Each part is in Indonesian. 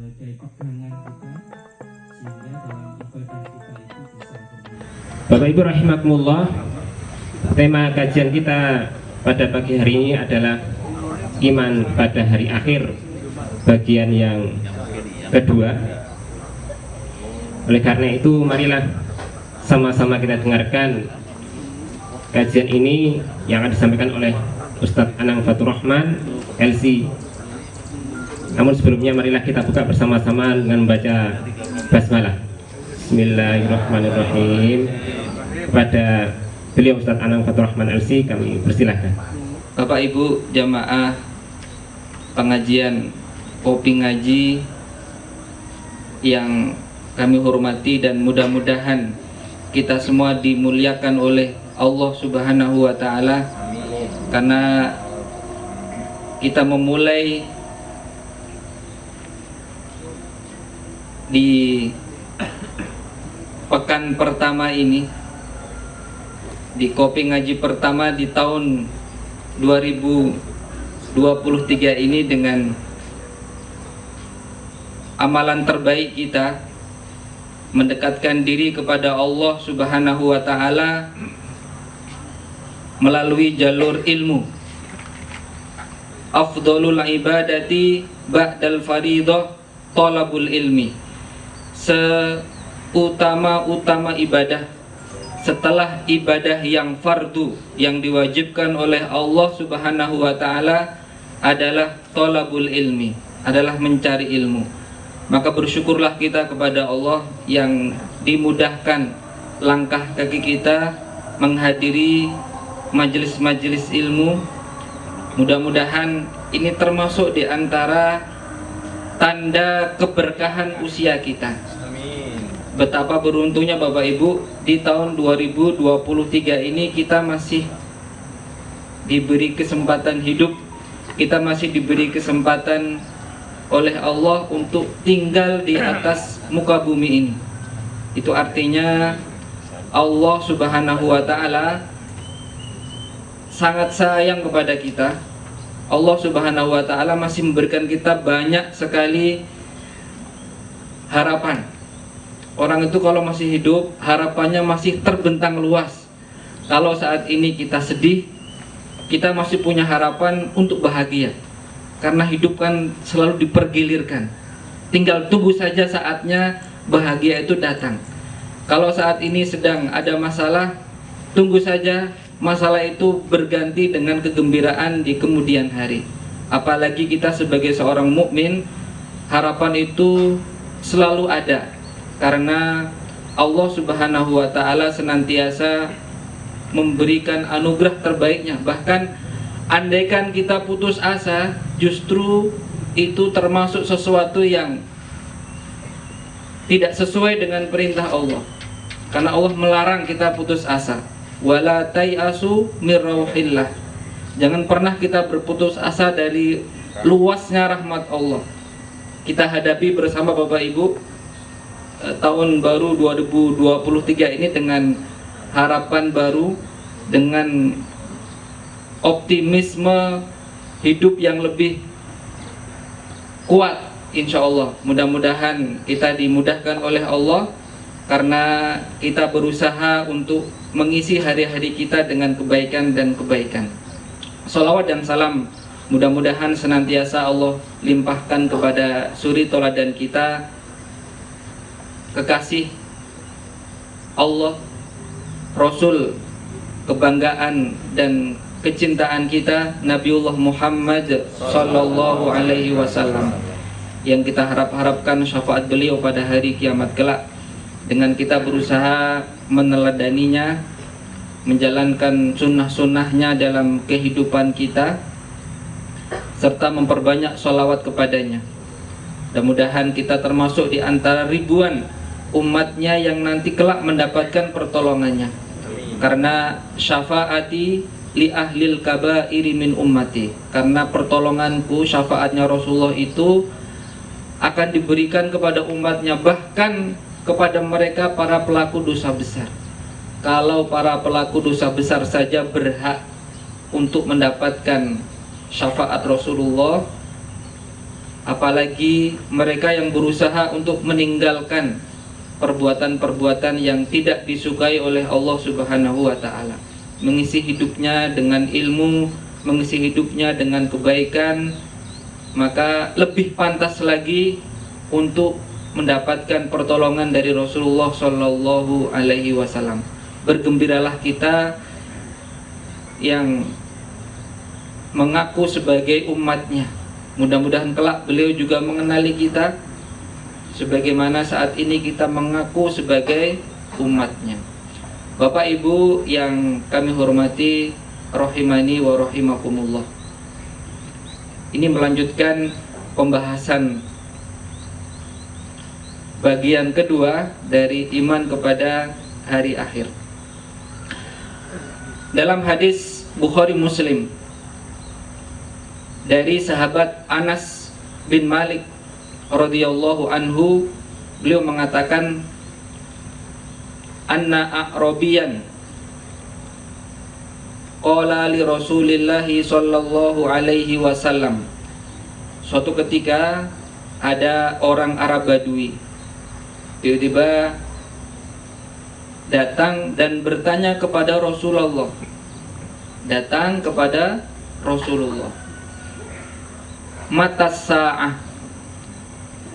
sebagai pegangan kita sehingga dalam ibadah kita itu bisa benar. Bapak Ibu rahimakumullah, tema kajian kita pada pagi hari ini adalah iman pada hari akhir, bagian yang kedua. Oleh karena itu, marilah sama-sama kita dengarkan kajian ini yang akan disampaikan oleh Ustadz Anang Fatur Rahman LC. Namun sebelumnya marilah kita buka bersama-sama dengan membaca basmalah. Bismillahirrahmanirrahim. Kepada beliau Ustadz Anang Fatur Rahman LC kami persilahkan. Bapak Ibu jamaah pengajian Kopi Ngaji yang kami hormati, dan mudah-mudahan kita semua dimuliakan oleh Allah Subhanahu wa Ta'ala, karena kita memulai di pekan pertama ini, di Kopi Ngaji pertama di tahun 2023 ini dengan amalan terbaik kita, mendekatkan diri kepada Allah Subhanahu wa Ta'ala melalui jalur ilmu. Afdhalul ibadati ba'dal faridah talabul ilmi. Seutama-utama ibadah setelah ibadah yang fardu, yang diwajibkan oleh Allah Subhanahu wa Ta'ala, adalah talabul ilmi, adalah mencari ilmu. Maka bersyukurlah kita kepada Allah yang dimudahkan langkah kaki kita menghadiri majelis-majelis ilmu. Mudah-mudahan ini termasuk di antara tanda keberkahan usia kita. Betapa beruntungnya Bapak Ibu, di tahun 2023 ini kita masih diberi kesempatan hidup, kita masih diberi kesempatan oleh Allah untuk tinggal di atas muka bumi ini. Itu artinya Allah Subhanahu wa Ta'ala sangat sayang kepada kita. Allah Subhanahu wa Ta'ala masih memberikan kita banyak sekali harapan. Orang itu kalau masih hidup, harapannya masih terbentang luas. Kalau saat ini kita sedih, kita masih punya harapan untuk bahagia, karena hidup kan selalu dipergilirkan. Tinggal tunggu saja saatnya bahagia itu datang. Kalau saat ini sedang ada masalah, tunggu saja masalah itu berganti dengan kegembiraan di kemudian hari. Apalagi kita sebagai seorang mukmin, harapan itu selalu ada, karena Allah Subhanahu wa Ta'ala senantiasa memberikan anugerah terbaiknya. Bahkan andaikan kita putus asa, justru itu termasuk sesuatu yang tidak sesuai dengan perintah Allah, karena Allah melarang kita putus asa. Wala tai'asu mir rauhillah. Jangan pernah kita berputus asa dari luasnya rahmat Allah. Kita hadapi bersama Bapak Ibu tahun baru 2023 ini dengan harapan baru, dengan optimisme hidup yang lebih kuat, insya Allah. Mudah-mudahan kita dimudahkan oleh Allah, karena kita berusaha untuk mengisi hari-hari kita dengan kebaikan dan kebaikan. Salawat dan salam mudah-mudahan senantiasa Allah limpahkan kepada suri toladan kita, kekasih Allah, Rasul, kebanggaan dan kecintaan kita, Nabiullah Muhammad Sallallahu Alaihi Wasallam, yang kita harapkan syafaat beliau pada hari kiamat kelak. Dengan kita berusaha meneladaninya, menjalankan sunnah-sunnahnya dalam kehidupan kita, serta memperbanyak sholawat kepadanya. Mudah-mudahan kita termasuk di antara ribuan umatnya yang nanti kelak mendapatkan pertolongannya. Karena syafaati li ahlil kabairi min ummati, karena pertolonganku, syafaatnya Rasulullah itu akan diberikan kepada umatnya, bahkan kepada mereka para pelaku dosa besar. Kalau para pelaku dosa besar saja berhak untuk mendapatkan syafaat Rasulullah, apalagi mereka yang berusaha untuk meninggalkan perbuatan-perbuatan yang tidak disukai oleh Allah Subhanahu wa taala, mengisi hidupnya dengan ilmu, mengisi hidupnya dengan kebaikan, maka lebih pantas lagi untuk mendapatkan pertolongan dari Rasulullah Shallallahu Alaihi Wasallam. Bergembiralah kita yang mengaku sebagai umatnya. Mudah-mudahan kelak beliau juga mengenali kita sebagaimana saat ini kita mengaku sebagai umatnya. Bapak Ibu yang kami hormati, rahimani wa rahimakumullah. Ini melanjutkan pembahasan bagian kedua dari iman kepada hari akhir. Dalam hadis Bukhari Muslim dari sahabat Anas bin Malik radhiyallahu anhu, beliau mengatakan, anna a'rabiyan qala li Rasulillahi sallallahu alaihi wasallam. Suatu ketika ada orang Arab Badui tiba-tiba datang dan bertanya kepada Rasulullah. Datang kepada Rasulullah. Matas sa'ah,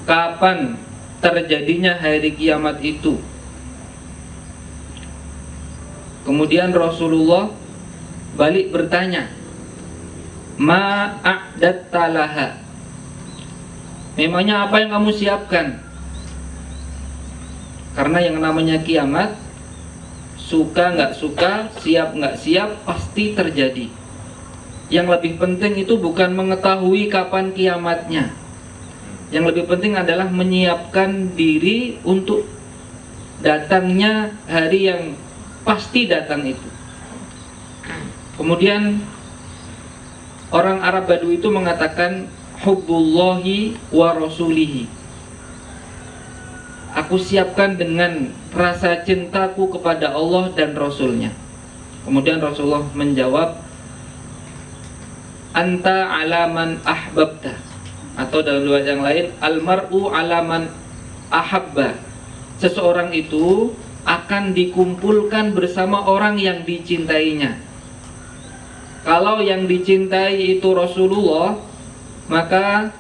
kapan terjadinya hari kiamat itu? Kemudian Rasulullah balik bertanya, ma a'datta laha, memangnya apa yang kamu siapkan? Karena yang namanya kiamat, suka nggak suka, siap nggak siap, pasti terjadi. Yang lebih penting itu bukan mengetahui kapan kiamatnya. Yang lebih penting adalah menyiapkan diri untuk datangnya hari yang pasti datang itu. Kemudian orang Arab Badui itu mengatakan, hubbullahi wa rasulihi, aku siapkan dengan rasa cintaku kepada Allah dan Rasulnya. Kemudian Rasulullah menjawab, anta alaman ahbabta, atau dalam riwayat yang lain, almar'u alaman ahabba, seseorang itu akan dikumpulkan bersama orang yang dicintainya. Kalau yang dicintai itu Rasulullah, maka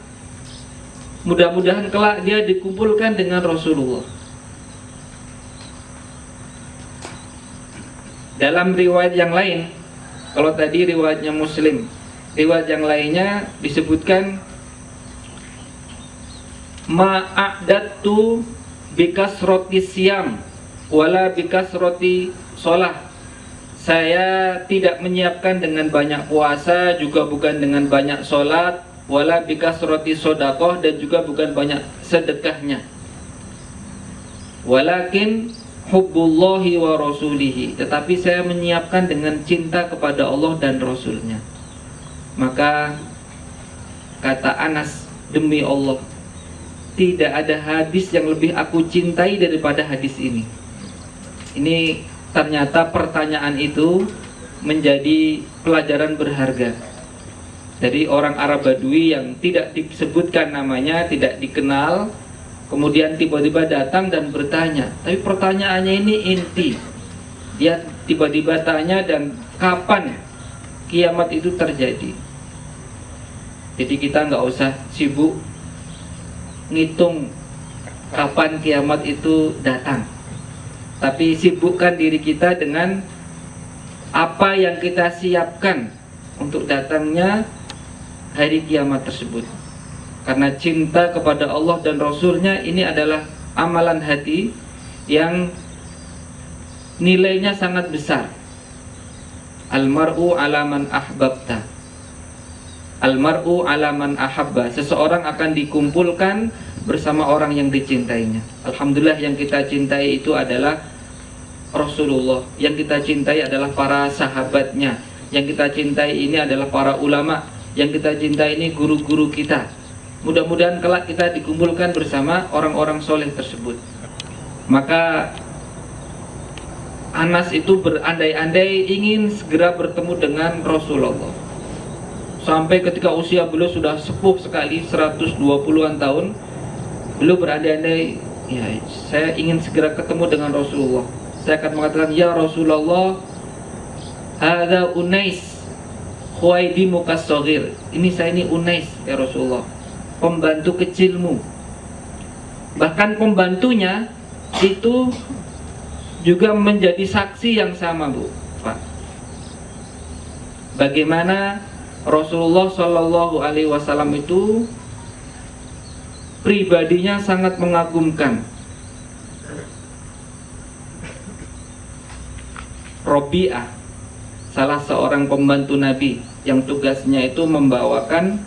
mudah-mudahan kelak dia dikumpulkan dengan Rasulullah. Dalam riwayat yang lain, kalau tadi riwayatnya Muslim, riwayat yang lainnya disebutkan, ma'adatu bikasroti siyam wala bikasroti sholah, saya tidak menyiapkan dengan banyak puasa, juga bukan dengan banyak sholat, wala bikasroti sodakoh, dan juga bukan banyak sedekahnya, walakin hubbullahi wa rasulihi, tetapi saya menyiapkan dengan cinta kepada Allah dan Rasulnya. Maka kata Anas, demi Allah, tidak ada hadis yang lebih aku cintai daripada hadis ini. Ini ternyata pertanyaan itu menjadi pelajaran berharga dari orang Arab Badui yang tidak disebutkan namanya, tidak dikenal, kemudian tiba-tiba datang dan bertanya. Tapi pertanyaannya ini inti. Dia tiba-tiba tanya, dan kapan kiamat itu terjadi? Jadi kita nggak usah sibuk ngitung kapan kiamat itu datang, tapi sibukkan diri kita dengan apa yang kita siapkan untuk datangnya hari kiamat tersebut. Karena cinta kepada Allah dan Rasulnya ini adalah amalan hati yang nilainya sangat besar. Almar'u alaman ahbabta, almar'u alaman ahabba, seseorang akan dikumpulkan bersama orang yang dicintainya. Alhamdulillah, yang kita cintai itu adalah Rasulullah, yang kita cintai adalah para sahabatnya, yang kita cintai ini adalah para ulama, yang kita cintai ini guru-guru kita. Mudah-mudahan kelak kita dikumpulkan bersama orang-orang soleh tersebut. Maka Anas itu berandai-andai ingin segera bertemu dengan Rasulullah. sampai ketika usia beliau sudah sepuh sekali, 120-an tahun, beliau berandai-andai, ya saya ingin segera ketemu dengan Rasulullah. Saya akan mengatakan, ya Rasulullah, hadza Unais Khuwaidi Mukassogir. Ini Unais ya Rasulullah, pembantu kecilmu. Bahkan pembantunya itu juga menjadi saksi yang sama, Bu, Pak. Bagaimana Rasulullah Shallallahu Alaihi Wasallam itu pribadinya sangat mengagumkan. Robi'ah, salah seorang pembantu Nabi yang tugasnya itu membawakan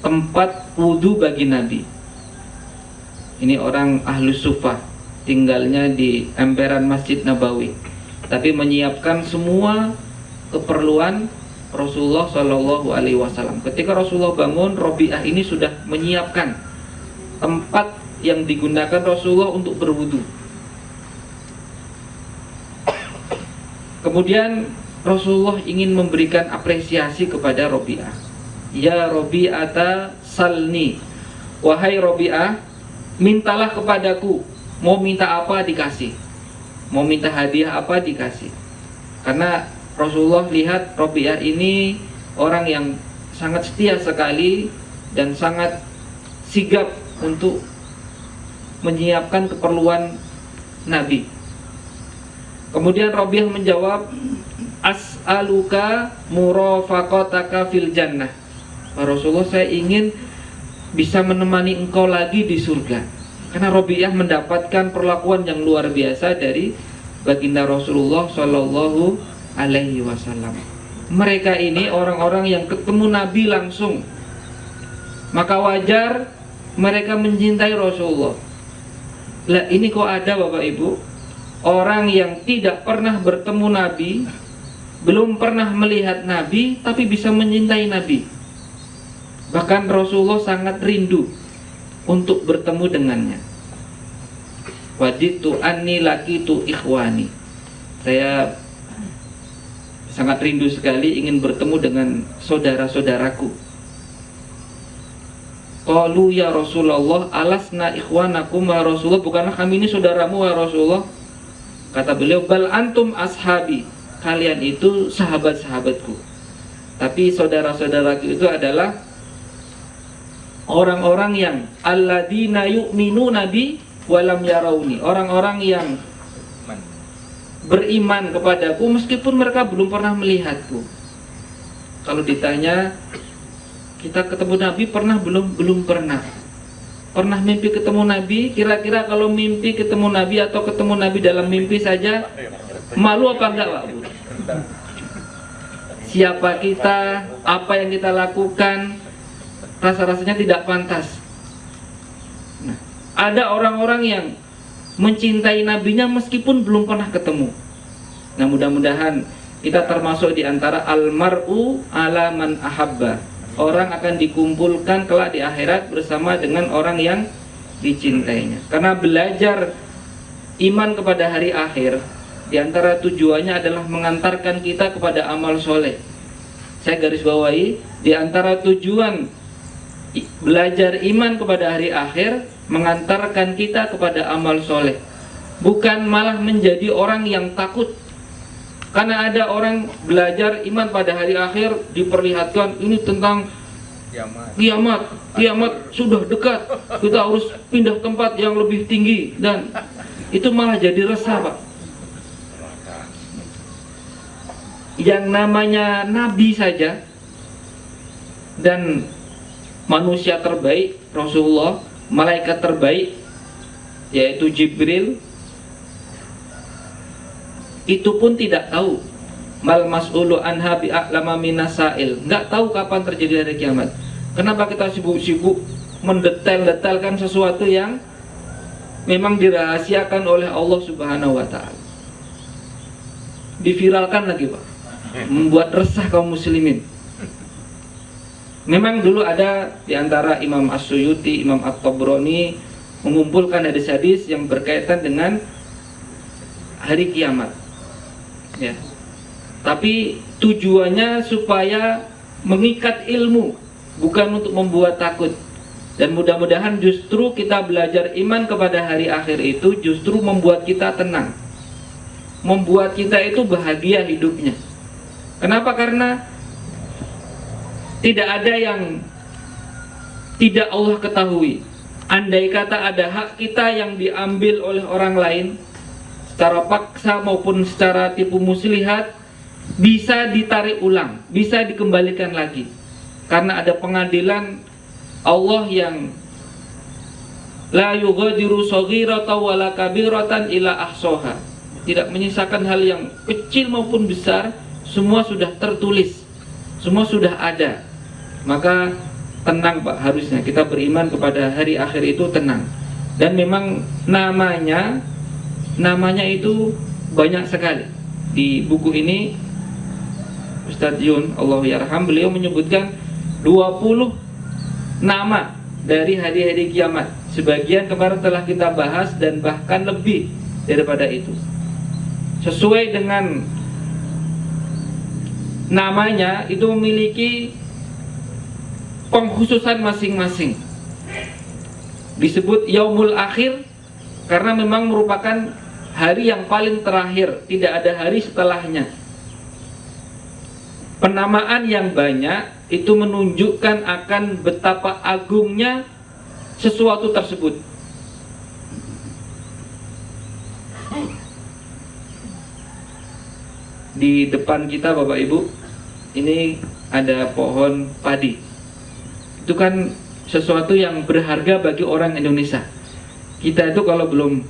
tempat wudhu bagi Nabi. Ini orang Ahlus Sufah, tinggalnya di emperan Masjid Nabawi, tapi menyiapkan semua keperluan Rasulullah Shallallahu Alaihi Wasallam. Ketika Rasulullah bangun, Robi'ah ini sudah menyiapkan tempat yang digunakan Rasulullah untuk berwudu. Kemudian Rasulullah ingin memberikan apresiasi kepada Robi'ah. Ya Robi'ata salni, wahai Robi'ah, mintalah kepadaku. Mau minta apa dikasih, mau minta hadiah apa dikasih. Karena Rasulullah lihat Robi'ah ini orang yang sangat setia sekali dan sangat sigap untuk menyiapkan keperluan Nabi. Kemudian Robi'ah menjawab, as'aluka murafaqataka fil jannah. Rasulullah, saya ingin bisa menemani engkau lagi di surga. Karena Robi'ah mendapatkan perlakuan yang luar biasa dari baginda Rasulullah Shallallahu Alaihi Wasallam. Mereka ini orang-orang yang ketemu Nabi langsung, maka wajar mereka mencintai Rasulullah. Lah ini kok ada Bapak Ibu, orang yang tidak pernah bertemu Nabi, belum pernah melihat Nabi, tapi bisa mencintai Nabi. Bahkan Rasulullah sangat rindu untuk bertemu dengannya. Waditu anni laqitu ikhwani. Saya sangat rindu sekali ingin bertemu dengan saudara-saudaraku. Qalu ya Rasulullah alasna ikhwanakum wa Rasulullah, bukankah kami ini saudaramu ya Rasulullah? Kata beliau, bal antum ashabi, kalian itu sahabat-sahabatku. Tapi saudara-saudaraku itu adalah orang-orang yang alladzina yu'minuna bi walam yarawni, orang-orang yang beriman kepadaku meskipun mereka belum pernah melihatku. Kalau ditanya kita ketemu Nabi pernah belum? Belum pernah. Pernah mimpi ketemu Nabi? Kira-kira kalau mimpi ketemu Nabi atau ketemu Nabi dalam mimpi saja, malu apa enggak, Pak? Siapa kita, apa yang kita lakukan, rasa-rasanya tidak pantas. Nah, ada orang-orang yang mencintai nabinya meskipun belum pernah ketemu. Nah, mudah-mudahan kita termasuk di antara almar'u ala man ahabba. Orang akan dikumpulkan kelak di akhirat bersama dengan orang yang dicintainya. Karena belajar iman kepada hari akhir, di antara tujuannya adalah mengantarkan kita kepada amal soleh. Saya garis bawahi, di antara tujuan belajar iman kepada hari akhir, mengantarkan kita kepada amal soleh, bukan malah menjadi orang yang takut. Karena ada orang belajar iman pada hari akhir diperlihatkan ini tentang kiamat sudah dekat, kita harus pindah tempat yang lebih tinggi, dan itu malah jadi resah, Pak. Yang namanya Nabi saja dan manusia terbaik Rasulullah, malaikat terbaik yaitu Jibril, itu pun tidak tahu mal mas'ulu anha bi'a'lama minasail, nggak tahu kapan terjadi hari kiamat. Kenapa kita sibuk-sibuk mendetail-detailkan sesuatu yang memang dirahasiakan oleh Allah Subhanahu wa taala? Diviralkan lagi, Pak, membuat resah kaum muslimin. Memang dulu ada di antara Imam As-Suyuti, Imam At-Tabrani mengumpulkan hadis-hadis yang berkaitan dengan hari kiamat, ya. Tapi tujuannya supaya mengikat ilmu, bukan untuk membuat takut. Dan mudah-mudahan justru kita belajar iman kepada hari akhir itu justru membuat kita tenang, membuat kita itu bahagia hidupnya. Kenapa? Karena tidak ada yang tidak Allah ketahui. Andai kata ada hak kita yang diambil oleh orang lain secara paksa maupun secara tipu muslihat, bisa ditarik ulang, bisa dikembalikan lagi. Karena ada pengadilan Allah yang la yughadiru shaghiratan wala kabiratan illa ahsaha. Tidak menyisakan hal yang kecil maupun besar, semua sudah tertulis, semua sudah ada. Maka tenang Pak, harusnya kita beriman kepada hari akhir itu tenang. Dan memang namanya itu banyak sekali. Di buku ini Ustadz Yun, Allah yarham, beliau menyebutkan 20 nama dari hari-hari kiamat. Sebagian kemarin telah kita bahas dan bahkan lebih daripada itu. Sesuai dengan namanya itu memiliki pengkhususan masing-masing. Disebut Yaumul Akhir karena memang merupakan hari yang paling terakhir, tidak ada hari setelahnya. Penamaan yang banyak itu menunjukkan akan betapa agungnya sesuatu tersebut. Di depan kita Bapak Ibu, ini ada pohon padi. Itu kan sesuatu yang berharga bagi orang Indonesia. Kita itu kalau belum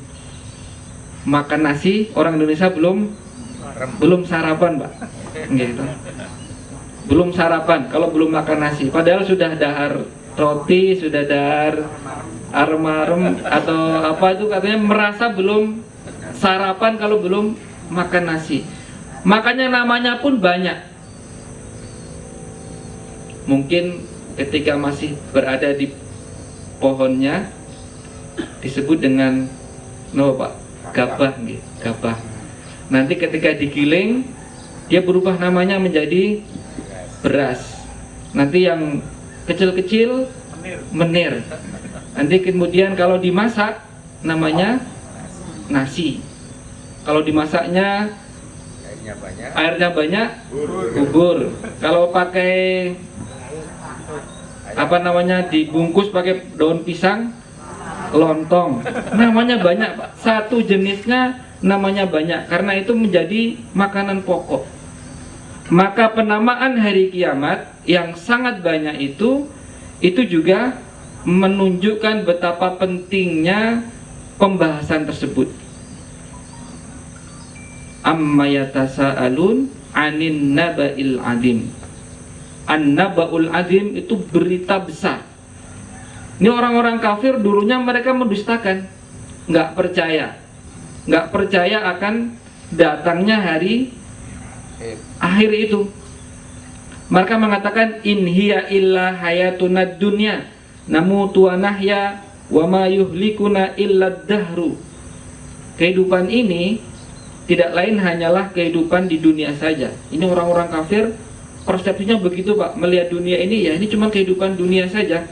makan nasi, orang Indonesia belum sarapan, Pak. Gitu. Belum sarapan kalau belum makan nasi. Padahal sudah dahar roti, sudah dahar arem-arem atau apa itu, katanya merasa belum sarapan kalau belum makan nasi. Makanya namanya pun banyak. Mungkin ketika masih berada di pohonnya disebut dengan Pak, gabah, gabah. Nanti ketika digiling dia berubah namanya menjadi beras. Nanti yang kecil-kecil menir. Nanti kemudian kalau dimasak namanya nasi. Kalau dimasaknya airnya banyak bubur. Kalau pakai dibungkus pakai daun pisang, lontong. Namanya banyak, Pak. Satu jenisnya namanya banyak karena itu menjadi makanan pokok. Maka penamaan hari kiamat yang sangat banyak itu juga menunjukkan betapa pentingnya pembahasan tersebut. Amma yatasaalun 'anin naba'il 'adzim. An-naba'ul 'adzim itu berita besar. Ini orang-orang kafir dulunya mereka mendustakan, nggak percaya akan datangnya hari akhir itu. Mereka mengatakan in hiya illa hayatunad dunya namutu wa nahya wa ma yuhlikuna illa dahru. Kehidupan ini tidak lain hanyalah kehidupan di dunia saja. Ini orang-orang kafir persepsinya begitu, Pak. Melihat dunia ini, ya ini cuma kehidupan dunia saja.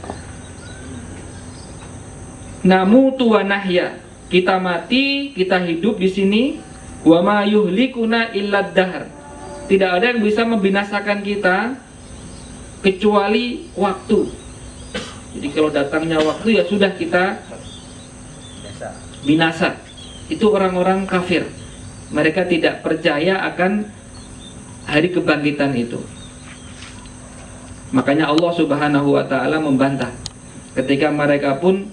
Namutu wa nahya, kita mati, kita hidup di sini. Wa ma yuhlikuna illa dahr. Tidak ada yang bisa membinasakan kita kecuali waktu. Jadi kalau datangnya waktu ya sudah kita binasa. Itu orang-orang kafir. Mereka tidak percaya akan hari kebangkitan itu. Makanya Allah Subhanahu wa taala membantah ketika mereka pun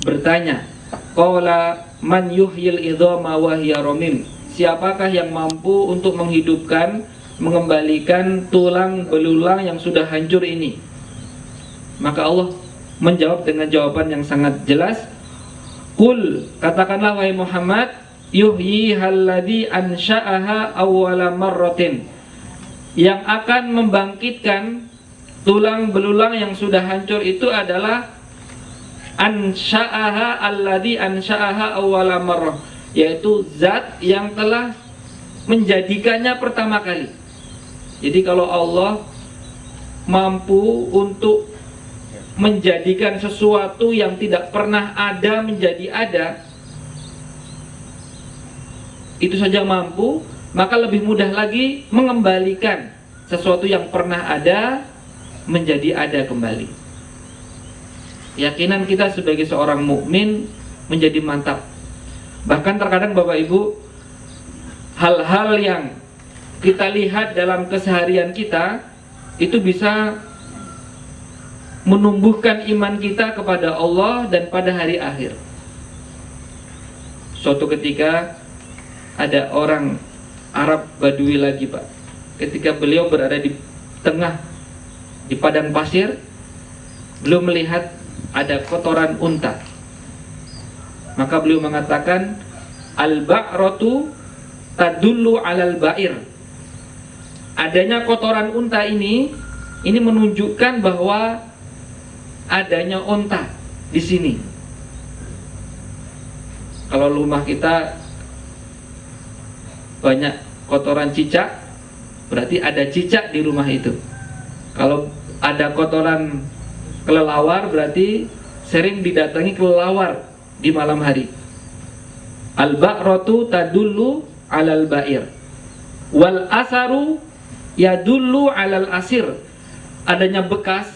bertanya, qala man yuhyil idhama wa hiya ramim. Siapakah yang mampu untuk menghidupkan, mengembalikan tulang belulang yang sudah hancur ini? Maka Allah menjawab dengan jawaban yang sangat jelas. Qul, katakanlah wahai Muhammad, yuhyi halladzi ansha'aha awwala marratin. Yang akan membangkitkan tulang belulang yang sudah hancur itu adalah ansha'aha alladzi ansha'aha awwala marrah, yaitu zat yang telah menjadikannya pertama kali. Jadi kalau Allah mampu untuk menjadikan sesuatu yang tidak pernah ada menjadi ada, itu saja mampu, maka lebih mudah lagi mengembalikan sesuatu yang pernah ada menjadi ada kembali. Keyakinan kita sebagai seorang mukmin menjadi mantap. Bahkan terkadang Bapak Ibu, hal-hal yang kita lihat dalam keseharian kita itu bisa menumbuhkan iman kita kepada Allah dan pada hari akhir. Suatu ketika ada orang Arab Badui lagi, Pak. Ketika beliau berada di tengah di padang pasir, beliau melihat ada kotoran unta. Maka beliau mengatakan, al-ba'ratu tadullu 'alal ba'ir. Adanya kotoran unta ini menunjukkan bahwa adanya unta di sini. Kalau rumah kita banyak kotoran cicak, berarti ada cicak di rumah itu. Kalau ada kotoran kelelawar, berarti sering didatangi kelelawar di malam hari. Al-ba'ratu tadullu 'alal ba'ir wal asaru yadullu 'alal asir. Adanya bekas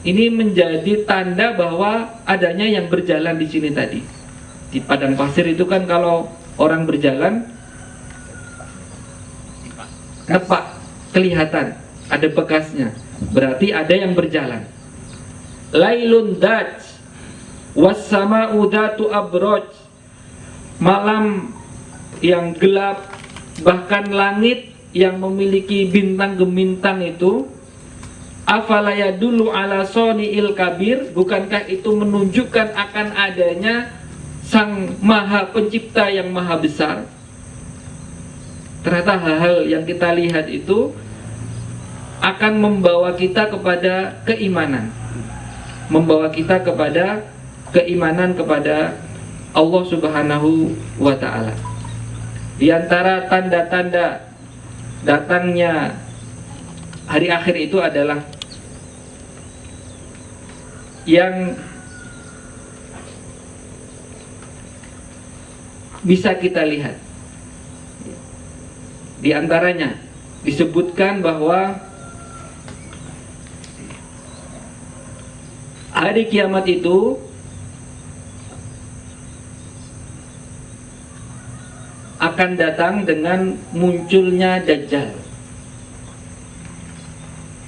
ini menjadi tanda bahwa adanya yang berjalan di sini tadi. Di padang pasir itu kan kalau orang berjalan nampak, kelihatan ada bekasnya, berarti ada yang berjalan. Lailun daj wassama'u dhatu abroj. Malam yang gelap, bahkan langit yang memiliki bintang gemintang itu, afala yadullu ala soni'il kabir. Bukankah itu menunjukkan akan adanya Sang Maha Pencipta yang Maha Besar? Ternyata hal-hal yang kita lihat itu akan membawa kita kepada keimanan, membawa kita kepada keimanan kepada Allah Subhanahu wa ta'ala. Di antara tanda-tanda datangnya hari akhir itu adalah yang bisa kita lihat. Di antaranya disebutkan bahwa hari kiamat itu akan datang dengan munculnya Dajjal.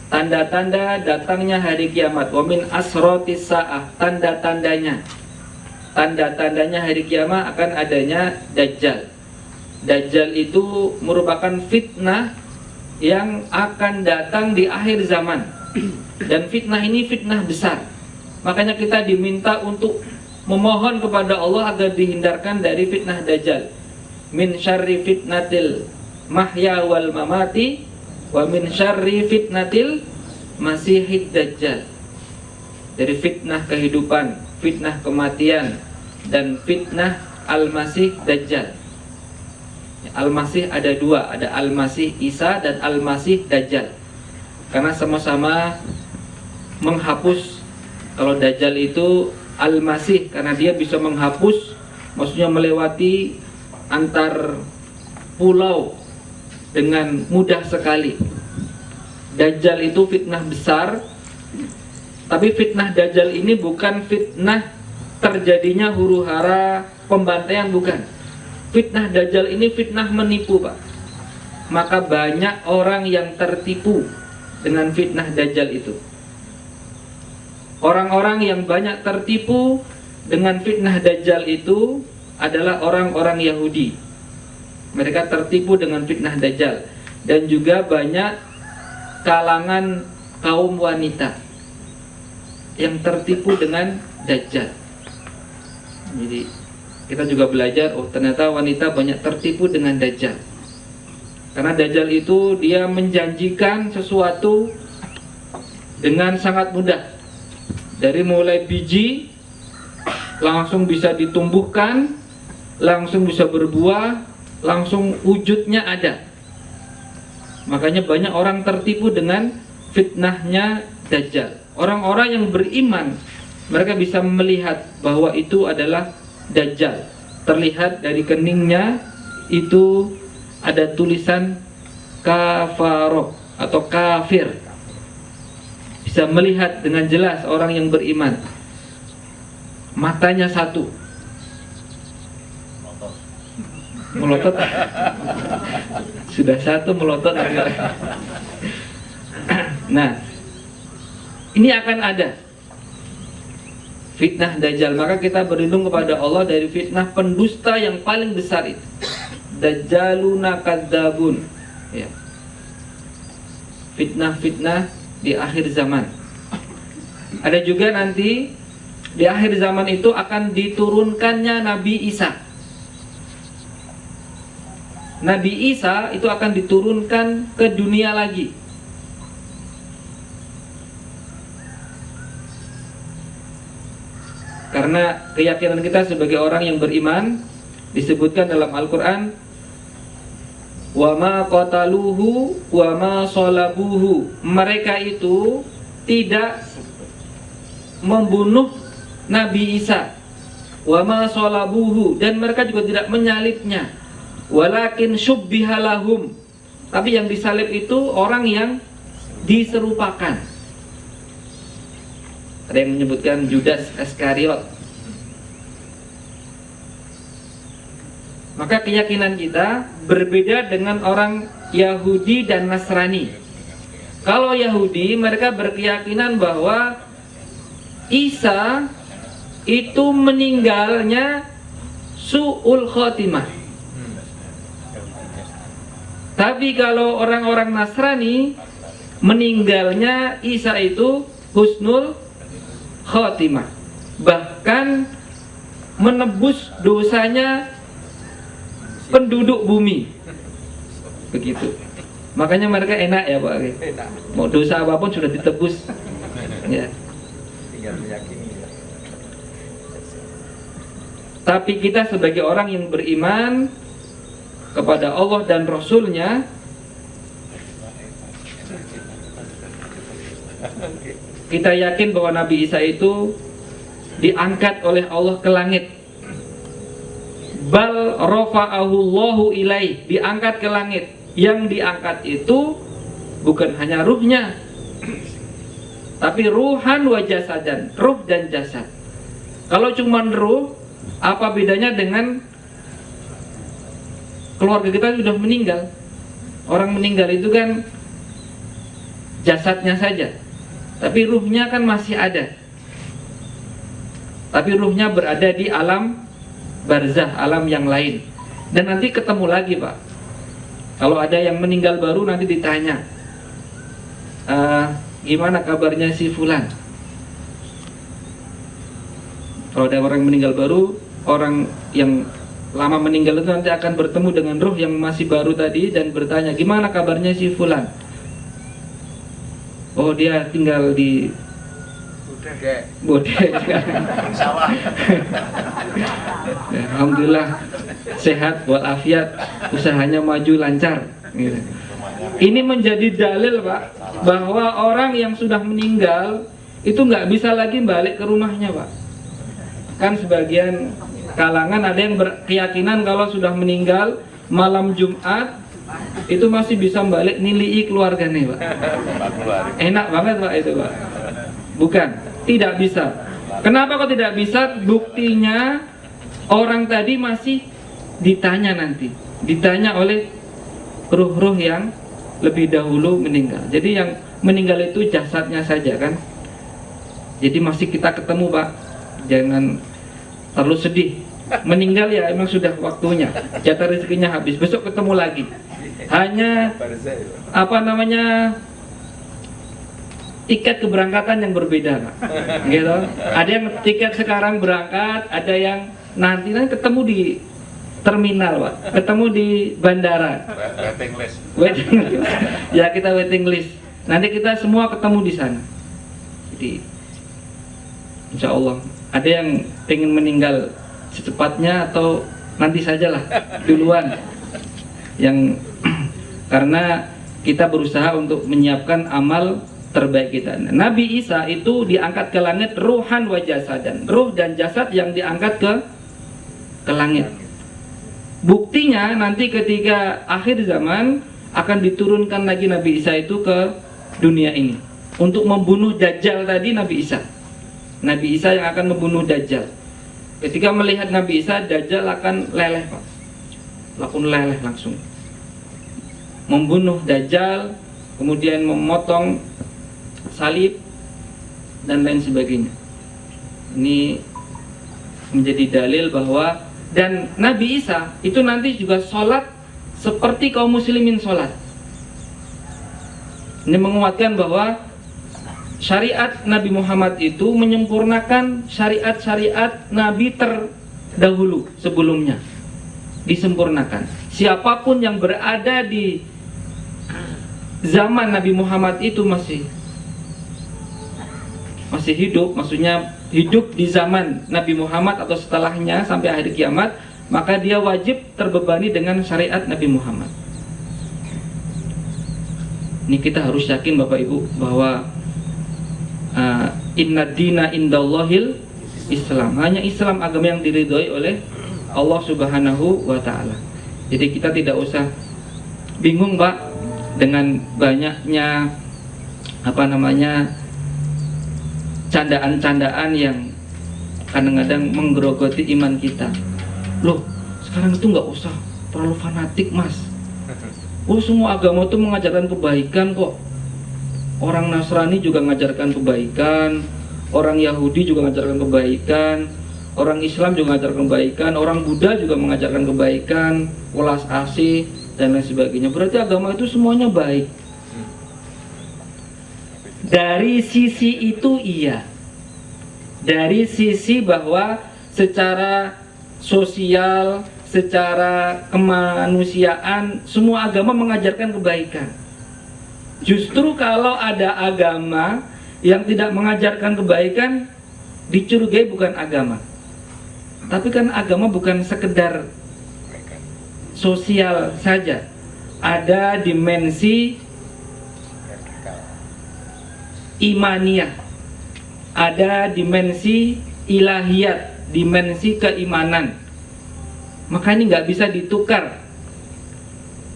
Tanda-tanda datangnya hari kiamat. Wa min asrotis sa'ah. Tanda-tandanya hari kiamat akan adanya Dajjal. Dajjal itu merupakan fitnah yang akan datang di akhir zaman. Dan fitnah ini fitnah besar. Makanya kita diminta untuk memohon kepada Allah agar dihindarkan dari fitnah Dajjal. Min syarri fitnatil mahya wal mamati wa min syarri fitnatil masihid Dajjal. Dari fitnah kehidupan, fitnah kematian, dan fitnah Al-Masih Dajjal. Al-Masih ada dua, ada Al-Masih Isa dan Al-Masih Dajjal. Karena sama-sama menghapus. Kalau Dajjal itu Al-Masih karena dia bisa menghapus, maksudnya melewati antar pulau dengan mudah sekali. Dajjal itu fitnah besar. Tapi fitnah Dajjal ini bukan fitnah terjadinya huru-hara pembantaian, bukan. Fitnah Dajjal ini fitnah menipu, Pak. Maka banyak orang yang tertipu dengan fitnah Dajjal itu. Orang-orang yang banyak tertipu dengan fitnah Dajjal itu adalah orang-orang Yahudi. Mereka tertipu dengan fitnah Dajjal. Dan juga banyak kalangan kaum wanita yang tertipu dengan Dajjal. Jadi kita juga belajar, oh ternyata wanita banyak tertipu dengan Dajjal. Karena Dajjal itu dia menjanjikan sesuatu dengan sangat mudah. Dari mulai biji langsung bisa ditumbuhkan, langsung bisa berbuah, langsung wujudnya ada. Makanya banyak orang tertipu dengan fitnahnya Dajjal. Orang-orang yang beriman, mereka bisa melihat bahwa itu adalah Dajjal. Terlihat dari keningnya itu ada tulisan kafaro atau kafir. Bisa melihat dengan jelas orang yang beriman. Matanya satu. Melotot. Sudah satu melotot. Nah, ini akan ada fitnah Dajjal. Maka kita berlindung kepada Allah dari fitnah pendusta yang paling besar itu. Dajjaluna kadzabun. Ya. Fitnah-fitnah di akhir zaman. Ada juga nanti di akhir zaman itu akan diturunkannya Nabi Isa. Nabi Isa itu akan diturunkan ke dunia lagi. Karena keyakinan kita sebagai orang yang beriman, disebutkan dalam Al-Quran, wa ma qataluhu wa ma salabuhu. Mereka itu tidak membunuh Nabi Isa, wa ma salabuhu, dan mereka juga tidak menyalibnya, walakin syubbihalahum. Tapi yang disalib itu orang yang diserupakan. Ada yang menyebutkan Judas Iskariot. Maka keyakinan kita berbeda dengan orang Yahudi dan Nasrani. Kalau Yahudi, mereka berkeyakinan bahwa Isa itu meninggalnya su'ul khotimah. Tapi kalau orang-orang Nasrani, meninggalnya Isa itu husnul khotimah. Bahkan menebus dosanya penduduk bumi. Begitu. Makanya mereka enak ya Pak. Mau dosa apapun sudah ditebus. Ya. Tinggal meyakini. Tapi kita sebagai orang yang beriman kepada Allah dan Rasul-Nya, kita yakin bahwa Nabi Isa itu diangkat oleh Allah ke langit. Bal rafa'ahu Allahu ilaih, diangkat ke langit. Yang diangkat itu bukan hanya ruhnya, tapi ruhan wa jasadan, ruh dan jasad. Kalau cuma ruh, apa bedanya dengan keluarga kita sudah meninggal? Orang meninggal itu kan jasadnya saja, tapi ruhnya kan masih ada. Tapi ruhnya berada di alam barzah, alam yang lain. Dan nanti ketemu lagi Pak. Kalau ada yang meninggal baru nanti ditanya, gimana kabarnya si fulan? Kalau ada orang meninggal baru, orang yang lama meninggal itu nanti akan bertemu dengan ruh yang masih baru tadi dan bertanya, gimana kabarnya si fulan? Oh, dia tinggal di Bodeh. Sawah. Alhamdulillah sehat walafiat, usahanya maju lancar. Gitu. Ini menjadi dalil Pak, bahwa orang yang sudah meninggal itu nggak bisa lagi balik ke rumahnya Pak. Kan sebagian kalangan ada yang berkeyakinan kalau sudah meninggal malam Jumat itu masih bisa balik nilai keluarganya Pak. Enak banget Pak itu Pak. Bukan, tidak bisa. Kenapa kok tidak bisa? Buktinya orang tadi masih ditanya nanti, ditanya oleh ruh-ruh yang lebih dahulu meninggal. Jadi yang meninggal itu jasadnya saja kan. Jadi masih kita ketemu Pak. Jangan terlalu sedih. Meninggal ya emang sudah waktunya. Jatah rezekinya habis. Besok ketemu lagi. Hanya tiket keberangkatan yang berbeda Pak. Gitu. Ada yang tiket sekarang berangkat, ada yang nanti ketemu di terminal Pak, ketemu di bandara. Waiting list. Waiting list. Ya kita waiting list. Nanti kita semua ketemu di sana. Jadi insya Allah ada yang ingin meninggal secepatnya atau nanti sajalah duluan. Yang karena kita berusaha untuk menyiapkan amal terbaik kita. Nabi Isa itu diangkat ke langit ruhan wa jasadan, ruh dan jasad yang diangkat ke langit. Buktinya nanti ketika akhir zaman akan diturunkan lagi Nabi Isa itu ke dunia ini untuk membunuh Dajjal tadi. Nabi Isa yang akan membunuh Dajjal. Ketika melihat Nabi Isa, Dajjal akan leleh, Pak. Langsung membunuh Dajjal, kemudian memotong salib dan lain sebagainya. Ini menjadi dalil bahwa, dan Nabi Isa itu nanti juga sholat seperti kaum muslimin sholat. Ini menguatkan bahwa syariat Nabi Muhammad itu menyempurnakan syariat-syariat Nabi terdahulu sebelumnya. Disempurnakan. Siapapun yang berada di zaman Nabi Muhammad itu masih hidup, maksudnya hidup di zaman Nabi Muhammad atau setelahnya sampai akhir kiamat, maka dia wajib terbebani dengan syariat Nabi Muhammad. Ini kita harus yakin Bapak Ibu bahwa inna dina indallahil Islam. Hanya Islam agama yang diridhoi oleh Allah Subhanahu wa ta'ala. Jadi kita tidak usah bingung, Pak, dengan banyaknya candaan-candaan yang kadang-kadang menggerogoti iman kita. Loh, sekarang itu nggak usah terlalu fanatik, Mas. Oh, semua agama itu mengajarkan kebaikan kok. Orang Nasrani juga mengajarkan kebaikan, orang Yahudi juga mengajarkan kebaikan, orang Islam juga mengajarkan kebaikan, orang Buddha juga mengajarkan kebaikan, welas asih dan lain sebagainya. Berarti agama itu semuanya baik. Dari sisi itu iya. Dari sisi bahwa secara sosial, secara kemanusiaan, semua agama mengajarkan kebaikan. Justru kalau ada agama yang tidak mengajarkan kebaikan, dicurigai bukan agama. Tapi kan agama bukan sekedar sosial saja. Ada dimensi imaniyah, ada dimensi ilahiyat, dimensi keimanan. Maka ini nggak bisa ditukar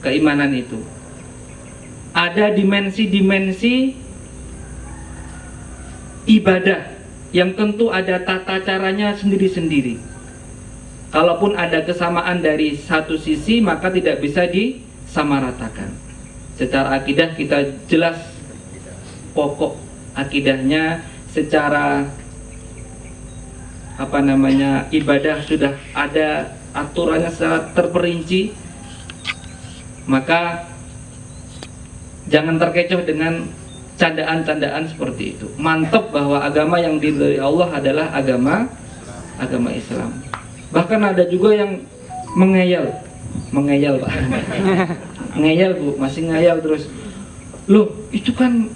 keimanan itu. Ada dimensi-dimensi ibadah yang tentu ada tata caranya sendiri-sendiri. Kalaupun ada kesamaan dari satu sisi, maka tidak bisa disamaratakan. Secara akidah kita jelas pokok akidahnya, secara ibadah sudah ada aturannya secara terperinci. Maka jangan terkecoh dengan candaan-candaan seperti itu. Mantap bahwa agama yang diridhoi Allah adalah agama Islam. Bahkan ada juga yang mengeyel Pak. Ngeyel Bu, masih ngeyel terus. Loh, itu kan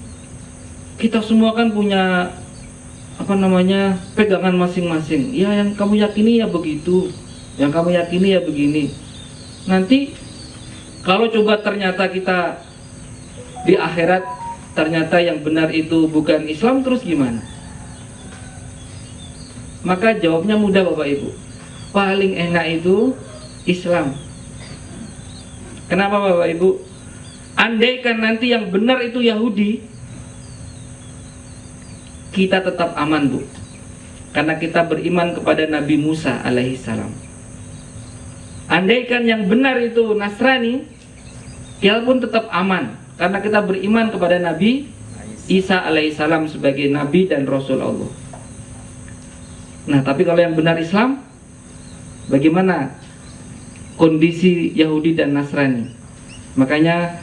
kita semua kan punya pegangan masing-masing. Ya, yang kamu yakini ya begitu, yang kamu yakini ya begini. Nanti kalau coba ternyata kita di akhirat ternyata yang benar itu bukan Islam, terus gimana? Maka jawabnya mudah Bapak Ibu. Paling enak itu Islam. Kenapa Bapak Ibu? Andaikan nanti yang benar itu Yahudi, kita tetap aman Bu. Karena kita beriman kepada Nabi Musa alaihissalam. Andaikan yang benar itu Nasrani, kita pun tetap aman. Karena kita beriman kepada Nabi Isa alaihissalam sebagai Nabi dan Rasul Allah. Nah, tapi kalau yang benar Islam, bagaimana kondisi Yahudi dan Nasrani? Makanya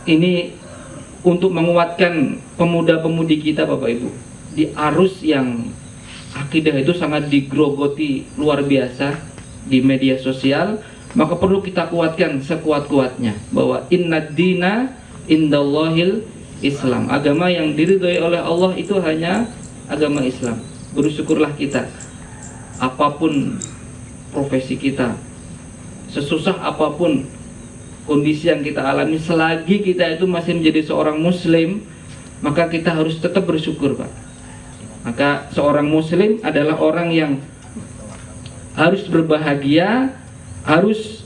ini untuk menguatkan pemuda-pemudi kita Bapak Ibu, di arus yang akidah itu sangat digrogoti luar biasa di media sosial, maka perlu kita kuatkan sekuat-kuatnya bahwa inna dina indallahil Islam. Agama yang diridhoi oleh Allah itu hanya agama Islam. Bersyukurlah kita, apapun profesi kita, sesusah apapun kondisi yang kita alami, selagi kita itu masih menjadi seorang muslim, maka kita harus tetap bersyukur, Pak. Maka seorang muslim adalah orang yang harus berbahagia, harus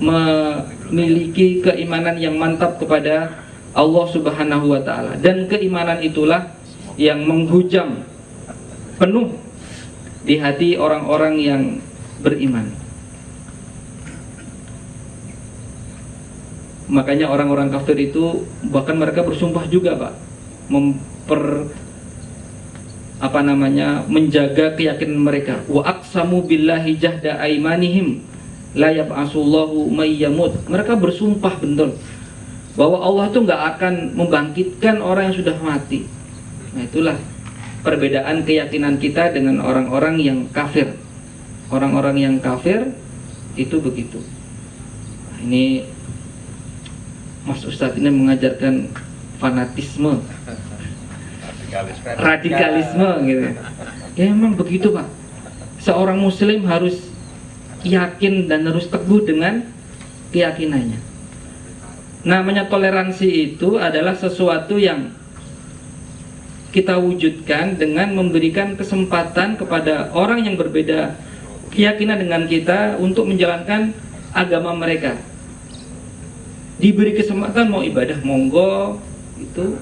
memiliki keimanan yang mantap kepada Allah Subhanahu wa taala, dan keimanan itulah yang menghujam penuh di hati orang-orang yang beriman. Makanya orang-orang kafir itu bahkan mereka bersumpah juga, Pak, menjaga keyakinan mereka. Wa aqsamu billahi jahda aimanihim la yab'asullahu may yamut. Mereka bersumpah betul bahwa Allah itu nggak akan membangkitkan orang yang sudah mati. Nah, itulah perbedaan keyakinan kita dengan orang-orang yang kafir. Orang-orang yang kafir itu begitu. Nah, ini Mas Ustadz ini mengajarkan fanatisme, radikalisme gitu. Ya memang begitu, Pak. Seorang muslim harus yakin dan harus teguh dengan keyakinannya. Namanya toleransi itu adalah sesuatu yang kita wujudkan dengan memberikan kesempatan kepada orang yang berbeda keyakinan dengan kita untuk menjalankan agama mereka. Diberi kesempatan mau ibadah, monggo, itu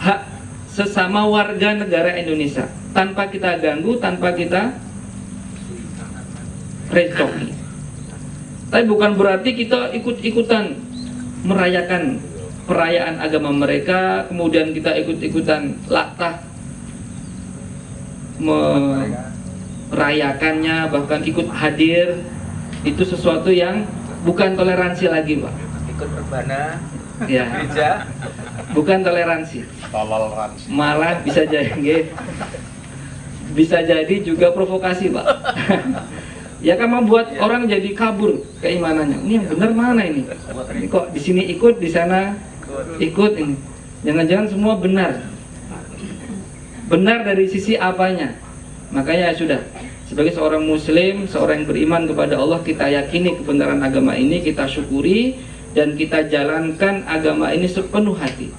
hak sesama warga negara Indonesia, tanpa kita ganggu, tanpa kita recoki. Tapi bukan berarti kita ikut-ikutan merayakan perayaan agama mereka, kemudian kita ikut-ikutan latah merayakannya, bahkan ikut hadir. Itu sesuatu yang bukan toleransi lagi, Pak. Ikut rebana, Ya, gereja, bukan toleransi. toleransi. Malah bisa jadi juga provokasi, Pak. Ya kan membuat orang jadi kabur keimanannya. Ini yang benar mana ini? Ini kok di sini ikut, di sana ikut ini. Jangan-jangan semua benar. Benar dari sisi apanya? Makanya ya sudah, sebagai seorang muslim, seorang yang beriman kepada Allah, kita yakini kebenaran agama ini, kita syukuri dan kita jalankan agama ini sepenuh hati.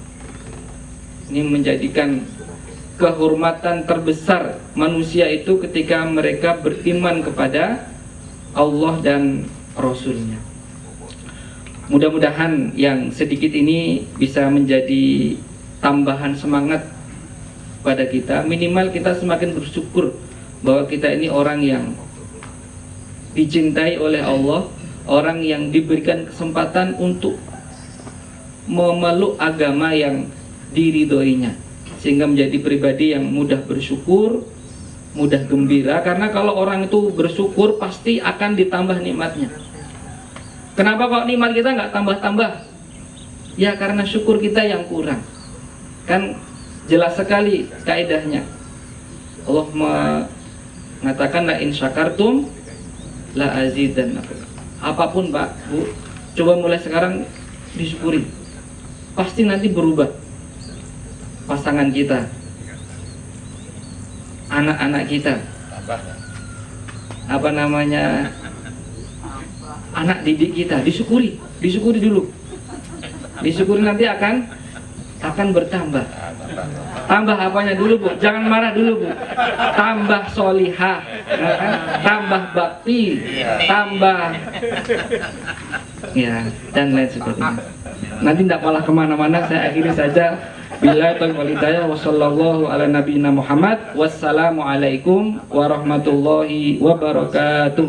Ini menjadikan kehormatan terbesar manusia itu ketika mereka beriman kepada Allah dan Rasul-Nya. Mudah-mudahan yang sedikit ini bisa menjadi tambahan semangat pada kita. Minimal kita semakin bersyukur bahwa kita ini orang yang dicintai oleh Allah, orang yang diberikan kesempatan untuk memeluk agama yang diridhoinya, sehingga menjadi pribadi yang mudah bersyukur, mudah gembira. Karena kalau orang itu bersyukur pasti akan ditambah nikmatnya. Kenapa kok nikmat kita nggak tambah-tambah? Ya karena syukur kita yang kurang. Kan jelas sekali kaidahnya. Allah mengatakan la in syakartum la azidannakum. Apapun, Pak, Bu, coba mulai sekarang disyukuri. Pasti nanti berubah. Pasangan kita, anak-anak kita, anak didik kita, disyukuri dulu. Disyukuri nanti akan bertambah. Tambah apanya dulu, Bu? Jangan marah dulu, Bu. Tambah solihah, ya kan? Tambah bakti, tambah ya, dan lain sebagainya. Nanti tidak malah kemana-mana. Saya akhiri saja. Billahi taufiq wal hidayah. Wassallallahu ala nabiyina Muhammad. Wassalamualaikum warahmatullahi wabarakatuh.